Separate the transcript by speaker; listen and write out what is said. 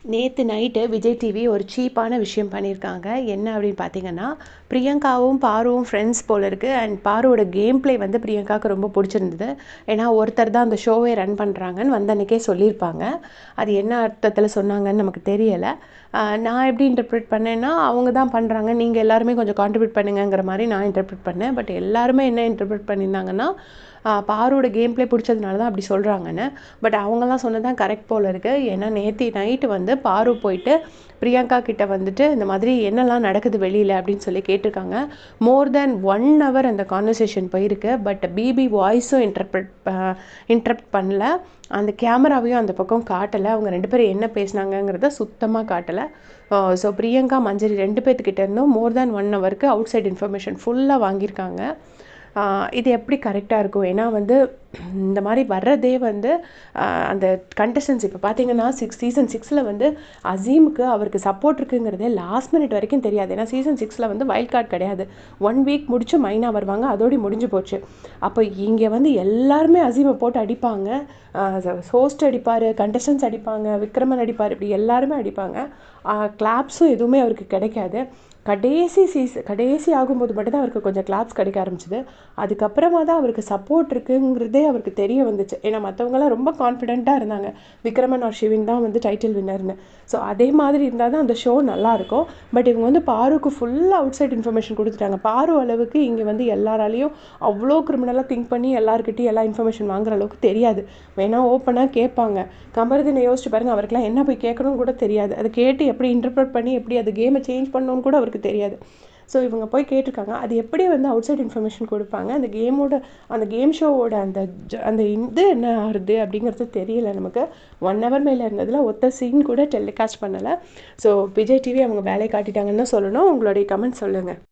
Speaker 1: நேற்று night Vijay TV ஒரு சீப்பான விஷயம் பண்ணியிருக்காங்க. என்ன அப்படின்னு பார்த்தீங்கன்னா, பிரியங்காவும் பாருவும் ஃப்ரெண்ட்ஸ் போல இருக்குது. அண்ட் பாருவோட கேம் ப்ளே வந்து பிரியங்காவுக்கு ரொம்ப பிடிச்சிருந்தது. ஏன்னா ஒருத்தர் தான் அந்த ஷோவே ரன் பண்ணுறாங்கன்னு வந்த அன்றைக்கே சொல்லியிருப்பாங்க. அது என்ன அர்த்தத்தில் சொன்னாங்கன்னு நமக்கு தெரியலை. நான் எப்படி இன்டர்ப்ரிட் பண்ணேன்னா, அவங்க தான் பண்ணுறாங்க, நீங்கள் எல்லாருமே கொஞ்சம் கான்ட்ரிபியூட் பண்ணுங்கிற மாதிரி நான் இன்டர்ப்ரிட் பண்ணேன். பட் எல்லாருமே என்ன இன்டர்ப்ரிட் பண்ணியிருந்தாங்கன்னா, பாருவோட கேம் ப்ளே பிடிச்சதுனால தான் அப்படி சொல்கிறாங்கன்னு. பட் அவங்கலாம் சொன்னது தான் கரெக்ட் போல் இருக்குது. ஏன்னா நேற்று நைட்டு வந்து பாரு போயிட்டு பிரியங்கா கிட்ட வந்துட்டு இந்த மாதிரி என்னெல்லாம் நடக்குது வெளியில் அப்படின்னு சொல்லி கேட்டிருக்காங்க. மோர் தேன் 1 hour அந்த கான்வர்சேஷன் போயிருக்கு. பட் பிபி வாய்ஸும் இன்டர்ப்ட் பண்ணல, அந்த கேமராவையும் அந்த பக்கம் காட்டலை. அவங்க 2 பேரும் என்ன பேசினாங்கங்கிறத சுத்தமாக காட்டலை. ஸோ பிரியங்கா மஞ்சரி 2 பேர்த்துக்கிட்ட இருந்தும் மோர் தேன் 1 hourக்கு அவுட் சைட் இன்ஃபர்மேஷன் ஃபுல்லாக வாங்கியிருக்காங்க. இது எப்படி கரெக்டாக இருக்கும்? ஏன்னா வந்து இந்த மாதிரி வர்றதே வந்து அந்த கண்டஸ்டன்ஸ் இப்போ பார்த்தீங்கன்னா சீசன் 6ல் வந்து அசீமுக்கு அவருக்கு சப்போர்ட் இருக்குங்கிறதே லாஸ்ட் மினிட் வரைக்கும் தெரியாது. ஏன்னா சீசன் 6ல் வந்து வைல்ட் கார்டு கிடையாது. 1 வீக் முடிச்சு மைனா வருவாங்க, அதோடு முடிஞ்சு போச்சு. அப்போ இங்கே வந்து எல்லாருமே அசீமை போட்டு அடிப்பாங்க. ஹோஸ்ட் அடிப்பார், கண்டஸ்டன்ஸ் அடிப்பாங்க, விக்ரமன் அடிப்பார், இப்படி எல்லாருமே அடிப்பாங்க. கிளாப்ஸும் எதுவுமே அவருக்கு கிடைக்காது. கடைசி ஆகும்போது மட்டும்தான் அவருக்கு கொஞ்சம் கிளாப்ஸ் கிடைக்க ஆரம்பிச்சிது. அதுக்கப்புறமா தான் அவருக்கு சப்போர்ட் இருக்குங்கிறதே அவருக்கு தெரிய வந்துச்சு. ஏன்னா மற்றவங்களாம் ரொம்ப கான்ஃபிடென்ட்டாக இருந்தாங்க, விக்ரமன் ஆர் ஷிவின் தான் வந்து டைட்டில் வின்னர்னு. ஸோ அதே மாதிரி இருந்தால் தான் அந்த ஷோ நல்லாயிருக்கும். பட் இவங்க வந்து பாருக்கு ஃபுல்லாக அவுட் சைட் இன்ஃபர்மேஷன் கொடுத்துட்டாங்க. பாரு அளவுக்கு இங்கே வந்து எல்லாராலையும் அவ்வளோ கிரிமினலாக திங்க் பண்ணி எல்லாருக்கிட்டையும் எல்லா இன்ஃபர்மேஷன் வாங்குற அளவுக்கு தெரியாது. வேணால் ஓப்பனாக கேட்பாங்க. கமருதீனை யோசிச்சு பாருங்கள், அவருக்குலாம் என்ன போய் கேட்கணும்னு கூட தெரியாது. அதை கேட்டு எப்படி இன்டர்ப்ரெட் பண்ணி எப்படி அது கேமை சேஞ்ச் பண்ணணும்னு கூட அவருக்கு தெரியாது. ஸோ இவங்க போய் கேட்டிருக்காங்க. அது எப்படி வந்து அவுட் சைட் இன்ஃபர்மேஷன் கொடுப்பாங்க, அந்த கேம் ஷோவோட அந்த இது என்ன ஆகுது அப்படிங்கிறது தெரியல நமக்கு. 1 hour மேலே இருந்ததில் ஒத்த சீன் கூட டெலிகாஸ்ட் பண்ணலை. ஸோ விஜய் டிவி அவங்க வேலையை காட்டிட்டாங்கன்னு தான் சொல்லணும். உங்களுடைய கமெண்ட் சொல்லுங்கள்.